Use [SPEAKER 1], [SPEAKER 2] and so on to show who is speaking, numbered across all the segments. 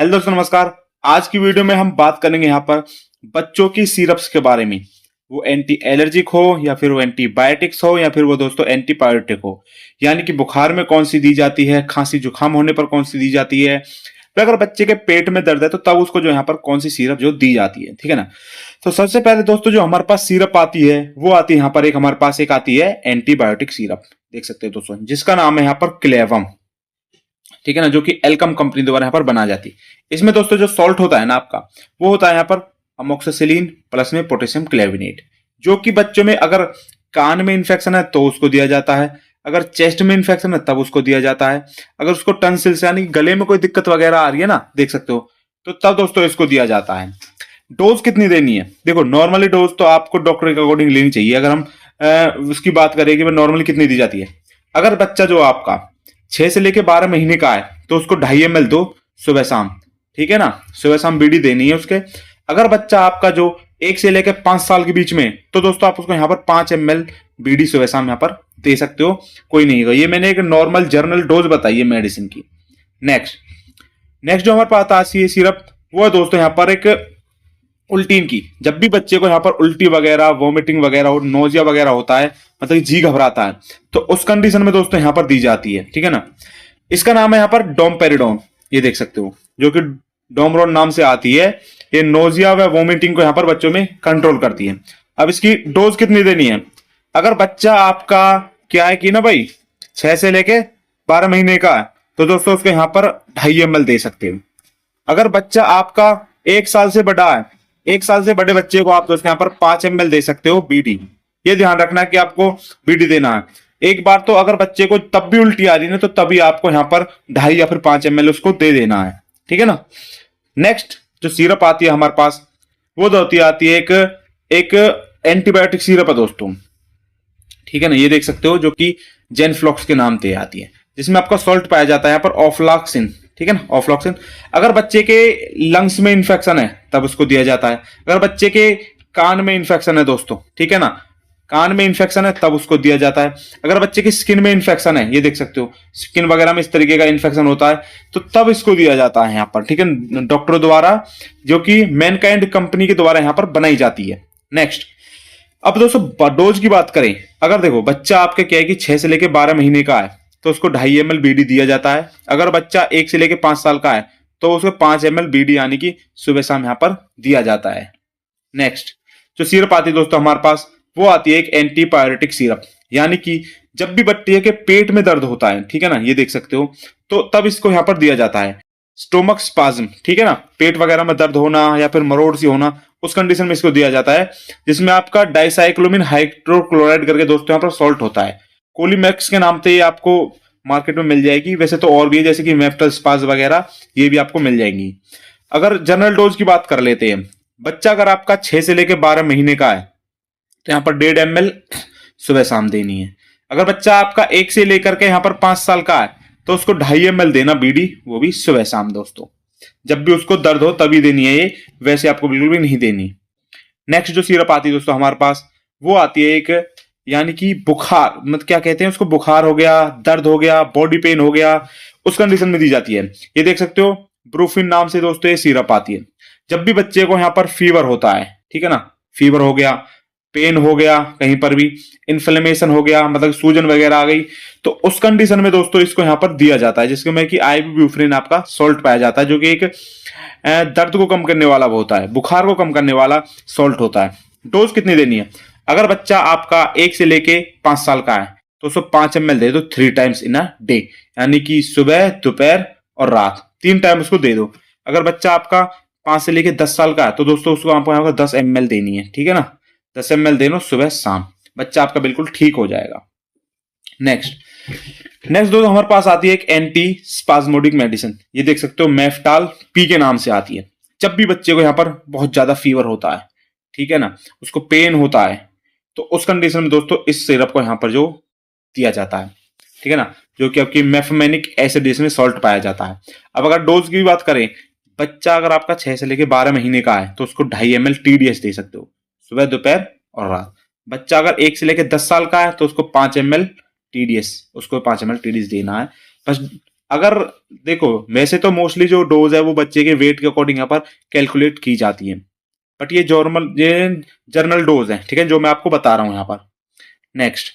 [SPEAKER 1] Hello दोस्तों, नमस्कार। आज की वीडियो में हम बात करेंगे यहाँ पर बच्चों की सिरप्स के बारे में। वो एंटी एलर्जिक हो या फिर वो एंटीबायोटिक्स हो या फिर वो दोस्तों एंटीबायोटिक हो, यानी कि बुखार में कौन सी दी जाती है, खांसी जुकाम होने पर कौन सी दी जाती है, फिर अगर बच्चे के पेट में दर्द है तो तब उसको जो यहाँ पर कौन सी सिरप जो दी जाती है। ठीक है ना। तो सबसे पहले दोस्तों जो हमारे पास सिरप आती है वो आती है यहाँ पर हमारे पास एक आती है एंटीबायोटिक सिरप, देख सकते हो दोस्तों, जिसका नाम है यहाँ पर क्लेवम। ठीक है ना, जो कि एल्कम कंपनी द्वारा यहाँ पर बनाई जाती है। इसमें दोस्तों जो सॉल्ट होता है ना आपका, वो होता है यहाँ पर अमोक्सिसिलिन प्लस में पोटेशियम क्लेविनेट, जो कि बच्चों में अगर कान में इंफेक्शन है तो उसको दिया जाता है, अगर चेस्ट में इंफेक्शन है तब उसको दिया जाता है, अगर उसको टंसिल से यानी गले में कोई दिक्कत वगैरह आ रही है ना, देख सकते हो, तो तब दोस्तों इसको दिया जाता है। डोज कितनी देनी है? देखो नॉर्मली डोज तो आपको डॉक्टर के अकॉर्डिंग लेनी चाहिए। अगर हम उसकी बात करें कि नॉर्मली कितनी दी जाती है, अगर बच्चा जो आपका 6 से लेके 12 महीने का है तो उसको 2.5 ml दो सुबह शाम। ठीक है ना, सुबह शाम बीडी देनी है उसके। अगर बच्चा आपका जो 1 से लेके 5 साल के बीच में, तो दोस्तों आप उसको यहाँ पर 5 ml बीडी सुबह शाम यहाँ पर दे सकते हो, कोई नहीं होगा। ये मैंने एक नॉर्मल जर्नल डोज बताई है मेडिसिन की। नेक्स्ट नेक्स्ट जो हमारे पास आती है सिरप, वो है दोस्तों यहाँ पर एक उल्टीन की। जब भी बच्चे को यहाँ पर उल्टी वगैरह, वॉमिटिंग वगैरह और नोजिया वगैरह होता है, मतलब जी घबराता है, तो उस कंडीशन में दोस्तों यहाँ पर दी जाती है। ठीक है ना। इसका नाम है यहाँ पर डोमपेरिडोन, ये देख सकते हो, जो कि डोमरोन नाम से आती है। ये नोजिया व वॉमिटिंग को यहाँ पर बच्चों में कंट्रोल करती है। अब इसकी डोज कितनी देनी है? अगर बच्चा आपका क्या है कि ना भाई 6 से लेके 12 महीने का है तो दोस्तों उसको यहाँ पर 2.5 ml दे सकते हो। अगर बच्चा आपका 1 साल से बड़ा है, 1 साल से बड़े बच्चे को आप दोस्तों यहाँ पर 5 ml दे सकते हो बीडी। ये ध्यान रखना कि आपको बीडी देना है। एक बार तो अगर बच्चे को तब भी उल्टी आ रही है तो तभी आपको यहाँ पर 2.5 या फिर 5 ml उसको दे देना है। ठीक है ना। नेक्स्ट जो सिरप आती है हमारे पास, वो आती है एक एंटीबायोटिक सिरप है दोस्तों। ठीक है ना, ये देख सकते हो, जो कि जेनफ्लॉक्स के नाम से आती है, जिसमें आपका सॉल्ट पाया जाता है यहाँ पर ऑफ्लॉक्सिन। ठीक है ना, ऑफ्लॉक्सिन। अगर बच्चे के लंग्स में इंफेक्शन है तब उसको दिया जाता है। अगर बच्चे के कान में इंफेक्शन है दोस्तों, ठीक है ना, कान में इंफेक्शन है तब उसको दिया जाता है। अगर बच्चे की स्किन में इंफेक्शन है, ये देख सकते हो, स्किन वगैरह में इस तरीके का इंफेक्शन होता है तो तब इसको दिया जाता है यहाँ पर। ठीक है, डॉक्टर द्वारा, जो कि मैनकाइंड कंपनी के द्वारा यहाँ पर बनाई जाती है। नेक्स्ट, अब दोस्तों डोज की बात करें, अगर देखो बच्चा आपके क्या है कि 6 से लेके 12 महीने का है तो उसको 2.5 ml बीडी दिया जाता है। अगर बच्चा 1 से लेके 5 साल का है तो उसको 5 ml बीडी यानी कि सुबह शाम यहाँ पर दिया जाता है। नेक्स्ट जो सिरप आती है दोस्तों हमारे पास, वो आती है एक एंटीबायोटिक सिरप, यानी कि जब भी बच्चे के पेट में दर्द होता है, ठीक है ना, ये देख सकते हो, तो तब इसको यहाँ पर दिया जाता है। स्टोमक स्पाज्म, ठीक है ना, पेट वगैरह में दर्द होना या फिर मरोड़ सी होना, उस कंडीशन में इसको दिया जाता है, जिसमें आपका डाइसाइक्लोमिन हाइड्रोक्लोराइड करके दोस्तों यहाँ पर सॉल्ट होता है। कोलीमैक्स के नाम से ये आपको मार्केट में मिल जाएगी। वैसे तो और भी है, जैसे कि मेफ्टल स्पाज वगैरह, ये भी आपको मिल जाएंगी। अगर जनरल डोज की बात कर लेते हैं, बच्चा अगर आपका 6 से लेकर 12 महीने का है तो यहाँ पर 1.5 ml सुबह शाम देनी है। अगर बच्चा आपका 1 से लेकर के यहाँ पर 5 साल का है तो उसको 2.5 ml देना बीडी, वो भी सुबह शाम दोस्तों। जब भी उसको दर्द हो तभी देनी है ये, वैसे आपको बिल्कुल भी नहीं देनी। नेक्स्ट जो सिरप आती है दोस्तों हमारे पास, वो आती है एक, यानी कि बुखार, मतलब क्या कहते हैं उसको, बुखार हो गया, दर्द हो गया, बॉडी पेन हो गया, उस कंडीशन में दी जाती है। ये देख सकते हो, ब्रूफिन नाम से दोस्तों ये सिरप आती है। जब भी बच्चे को यहाँ पर फीवर होता है, ठीक है ना, फीवर हो गया, पेन हो गया, कहीं पर भी इन्फ्लेमेशन हो गया, मतलब सूजन वगैरह आ गई, तो उस कंडीशन में दोस्तों इसको यहाँ पर दिया जाता है, जिसमें कि आइबुप्रोफेन आपका सॉल्ट पाया जाता है, जो कि एक दर्द को कम करने वाला होता है, बुखार को कम करने वाला सॉल्ट होता है। डोज कितनी देनी है? अगर बच्चा आपका 1 से लेके 5 साल का है तो उसको 5 ml दे दो 3 टाइम्स इन अ डे, यानी कि सुबह, दोपहर और रात, 3 टाइम उसको दे दो। अगर बच्चा आपका 5 से लेके 10 साल का है तो दोस्तों उसको आपको यहाँ पर 10 ml देनी है। ठीक है ना, 10 ml देनो सुबह शाम, बच्चा आपका बिल्कुल ठीक हो जाएगा। नेक्स्ट दोस्तों हमारे पास आती है एक एंटी स्पाज्मोडिक मेडिसिन, ये देख सकते हो, मेफ्टाल पी के नाम से आती है। जब भी बच्चे को यहाँ पर बहुत ज्यादा फीवर होता है, ठीक है ना, उसको पेन होता है, तो उस कंडीशन में दोस्तों इस सिरप को यहाँ पर जो दिया जाता है, ठीक है ना, जो कि आपकी मेफमेनिक एसिड, इसमें सॉल्ट पाया जाता है। अब अगर डोज की भी बात करें, बच्चा अगर आपका 6 से लेकर 12 महीने का है तो उसको 2.5 ml TDS दे सकते हो, सुबह, दोपहर और रात। बच्चा अगर 1 से लेकर 10 साल का है तो उसको 5 ml TDS, उसको 5 ml TDS देना है बस। अगर देखो वैसे तो मोस्टली जो डोज है वो बच्चे के वेट के अकॉर्डिंग यहाँ पर कैलकुलेट की जाती है, बट ये जर्नल डोज है, ठीक है, जो मैं आपको बता रहा हूं यहाँ पर। नेक्स्ट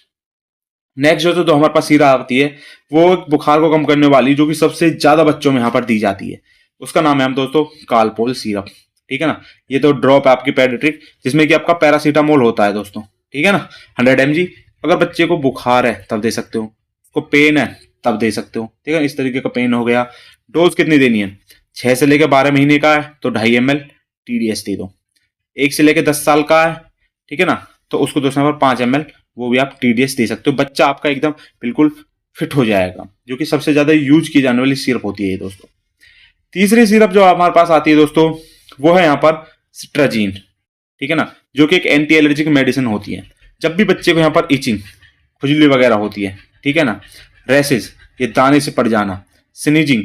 [SPEAKER 1] नेक्स्ट जो हमारे पास सीरप आती है वो एक बुखार को कम करने वाली, जो कि सबसे ज्यादा बच्चों में यहाँ पर दी जाती है। उसका नाम है हम दोस्तों कालपोल सीरप, ठीक है ना। ये तो ड्रॉप है आपकी पेडिट्रिक, जिसमें कि आपका पैरासीटामोल होता है दोस्तों, ठीक है ना, 100 mg। अगर बच्चे को बुखार है तब दे सकते हो, उसको पेन है तब दे सकते हो, ठीक है, इस तरीके का पेन हो गया। डोज कितनी देनी है? 6 से लेकर 12 महीने का है तो 2.5 ml TDS दे दो। 1 से लेकर 10 साल का है, ठीक है ना, तो उसको दोस्तों पर 5 ml वो भी आप TDS दे सकते हो। बच्चा आपका एकदम बिल्कुल फिट हो जाएगा, जो कि सबसे ज्यादा यूज की जाने वाली सिरप होती है दोस्तों। तीसरी सिरप जो हमारे पास आती है दोस्तों वो है यहाँ पर सिट्राजीन, ठीक है ना, जो कि एक एंटी एलर्जिक मेडिसिन होती है। जब भी बच्चे को यहाँ पर इचिंग, खुजली वगैरह होती है, ठीक है ना, रैसेस, ये दाने से पड़ जाना, स्नीजिंग,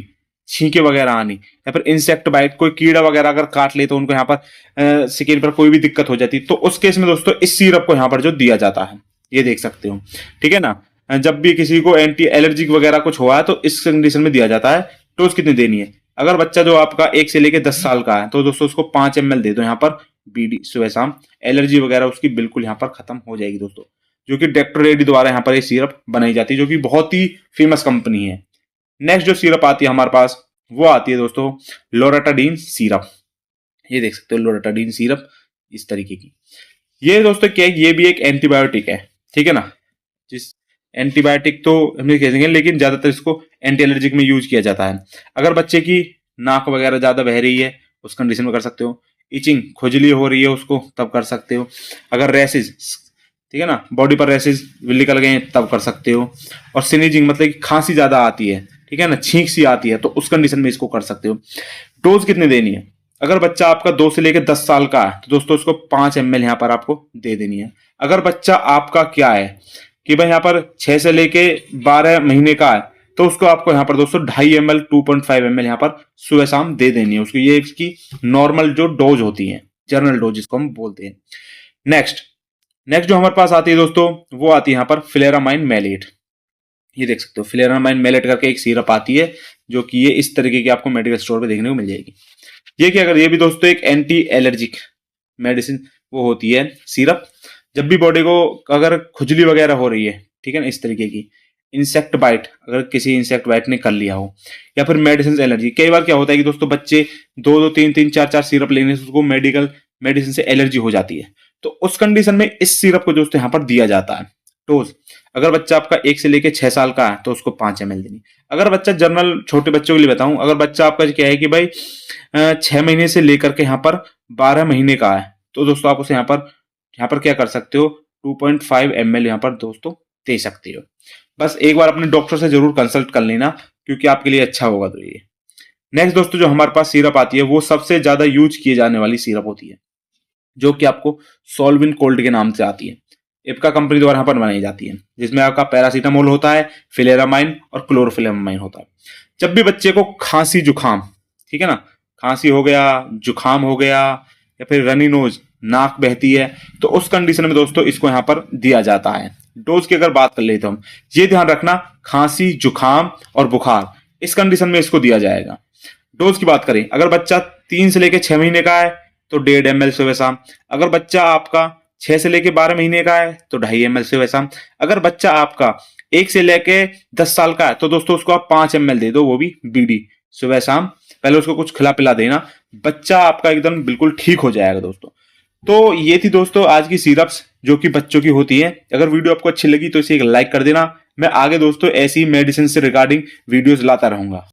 [SPEAKER 1] छींके वगैरह आनी, या फिर इंसेक्ट बाइट, कोई कीड़ा वगैरह अगर काट ले तो उनको यहाँ पर स्किन पर कोई भी दिक्कत हो जाती है, तो उस केस में दोस्तों इस सिरप को यहाँ पर जो दिया जाता है ये देख सकते हो, ठीक है ना। जब भी किसी को एंटी एलर्जिक वगैरह कुछ हुआ है तो इस कंडीशन में दिया जाता है। डोज कितनी देनी है? अगर बच्चा जो आपका 1 से लेकर 10 साल का है तो दोस्तों उसको 5 ml दे दो यहाँ पर BD सुबह शाम। एलर्जी वगैरह उसकी बिल्कुल यहाँ पर खत्म हो जाएगी दोस्तों, जो कि डॉक्टर रेड्डी द्वारा यहाँ पर ये सिरप बनाई जाती है, जो कि बहुत ही फेमस कंपनी है। नेक्स्ट जो सिरप आती है हमारे पास वो आती है दोस्तों लोराटाडीन सिरप। ये देख सकते हो लोराटाडीन सिरप इस तरीके की। ये दोस्तों क्या है, ये भी एक एंटीबायोटिक है, ठीक है ना। जिस एंटीबायोटिक तो हम कह देंगे, लेकिन ज्यादातर इसको एंटी एलर्जिक में यूज किया जाता है। अगर बच्चे की नाक वगैरह ज्यादा बह रही है उस कंडीशन में कर सकते हो। इचिंग, खुजली हो रही है उसको तब कर सकते हो। अगर रैसेज, ठीक है ना, बॉडी पर रैसेज निकल गए तब कर सकते हो। और स्नीजिंग मतलब कि खांसी ज्यादा आती है, ठीक है ना, छींक सी आती है, तो उस कंडीशन में इसको कर सकते हो। डोज कितनी देनी है? अगर बच्चा आपका 2 से लेकर 10 साल का है तो दोस्तों उसको 5 ml यहाँ पर आपको दे देनी है। अगर बच्चा आपका क्या है कि भाई यहाँ पर 6 से लेके 12 महीने का है तो उसको आपको यहाँ पर दोस्तों 2.5 ml 2.5 ml यहाँ पर सुबह शाम दे देनी है उसको। ये इसकी नॉर्मल जो डोज होती है, जर्नल डोज जिसको हम बोलते हैं। नेक्स्ट जो हमारे पास आती है दोस्तों वो आती है यहाँ पर फ्लेरामाइन मेलेट। ये देख सकते हो फ्लेरामाइन मेलेट करके एक सिरप आती है, जो कि ये इस तरीके की आपको मेडिकल स्टोर पे देखने को मिल जाएगी। ये क्या कर, ये भी दोस्तों एक एंटी एलर्जिक मेडिसिन वो होती है सिरप। जब भी बॉडी को अगर खुजली वगैरह हो रही है, ठीक है ना, इस तरीके की इंसेक्ट बाइट, अगर किसी इंसेक्ट बाइट ने कर लिया हो, या फिर मेडिसिन एलर्जी। कई बार क्या होता है कि दोस्तों बच्चे 2-2 3-3 4-4 सिरप लेने से उसको मेडिसिन से एलर्जी हो जाती है, तो उस कंडीशन में इस सिरप को दोस्तों यहाँ पर दिया जाता है। डोज, अगर बच्चा आपका 1 से लेकर 6 साल का है तो उसको 5 ml देनी। अगर बच्चा जनरल छोटे बच्चों के लिए बताऊं, अगर बच्चा आपका क्या है कि भाई 6 महीने से लेकर के यहाँ पर 12 महीने का है तो दोस्तों आप उसे यहाँ पर क्या कर सकते हो 2.5 ml यहाँ पर दोस्तों दे सकते हो। बस एक बार अपने डॉक्टर से जरूर कंसल्ट कर लेना, क्योंकि आपके लिए अच्छा होगा। तो ये नेक्स्ट दोस्तों जो हमारे पास सिरप आती है वो सबसे ज्यादा यूज किए जाने वाली सिरप होती है, जो कि आपको सॉल्विन कोल्ड के नाम से आती है। इप्का कंपनी द्वारा यहाँ पर बनाई जाती है, जिसमें आपका पैरासीटामोल होता है, फिलेरामाइन और क्लोरोफिलेमाइन होता है। जब भी बच्चे को खांसी जुखाम, ठीक है ना, खांसी हो गया, जुखाम हो गया, या फिर रनी नोज, नाक बहती है, तो उस कंडीशन में दोस्तों इसको यहाँ पर दिया जाता है। डोज की अगर बात कर ले तो हम ये ध्यान रखना, खांसी जुखाम और बुखार इस कंडीशन में इसको दिया जाएगा। डोज की बात करें, अगर बच्चा 3 से लेकर 6 महीने का है तो 1.5 ml सुबह शाम। अगर बच्चा आपका 6 से लेकर 12 महीने का है तो 2.5 ml सुबह शाम। अगर बच्चा आपका 1 से लेकर 10 साल का है तो दोस्तों उसको आप 5 ml दे दो, वो भी BD सुबह शाम। पहले उसको कुछ खिला पिला देना, बच्चा आपका एकदम बिल्कुल ठीक हो जाएगा दोस्तों। तो ये थी दोस्तों आज की सिरप्स जो कि बच्चों की होती है। अगर वीडियो आपको अच्छी लगी तो इसे एक लाइक कर देना। मैं आगे दोस्तों ऐसी मेडिसिन से रिगार्डिंग वीडियोस लाता रहूंगा।